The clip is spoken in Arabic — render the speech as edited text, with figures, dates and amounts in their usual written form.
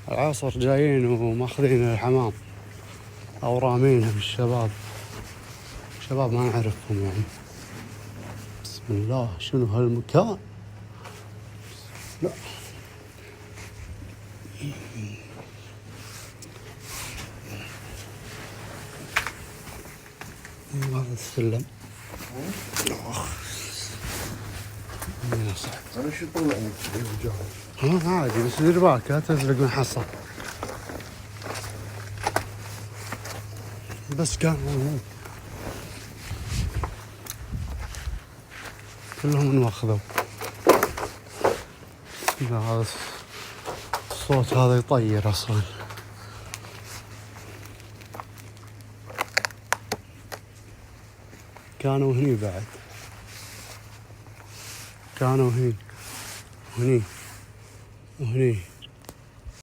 العصر جايين وماخذين الحمام أو رامينها بالشباب، شباب ما نعرفهم يعني. بسم الله، شنو هالمكان؟ لا هذا السلم. أنا شو طلعني ها عادي، بس دير بالك لا تزلق من حصى. بس كانوا كلهم انواخذوا. هذا الصوت هذا يطير اصلا. كانوا هني بعد، كانوا هني وهني وهني.